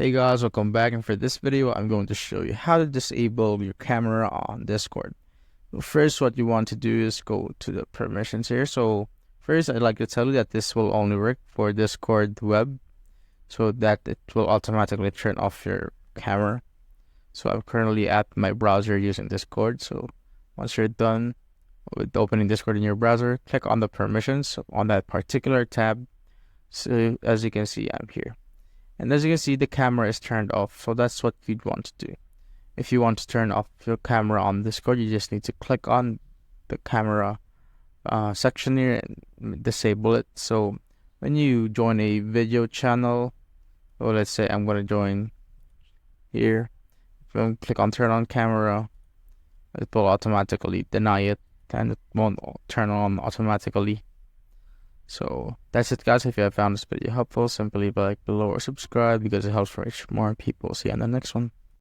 Hey guys, welcome back, and for this video I'm going to show you how to disable your camera on Discord. First, what you want to do is go to the permissions here. So first, I'd like to tell you that this will only work for Discord web, so that it will automatically turn off your camera. So I'm currently at my browser using Discord. So once you're done with opening Discord in your browser, click on the permissions on that particular tab. So as you can see, I'm here. And as you can see, the camera is turned off. So that's what you'd want to do. If you want to turn off your camera on Discord, you just need to click on the camera section here and disable it. So when you join a video channel, or let's say I'm going to join here, if I click on turn on camera, it will automatically deny it and it won't turn on automatically. So that's it, guys. If you have found this video helpful, simply leave a like below or subscribe because it helps reach more people. See you on the next one.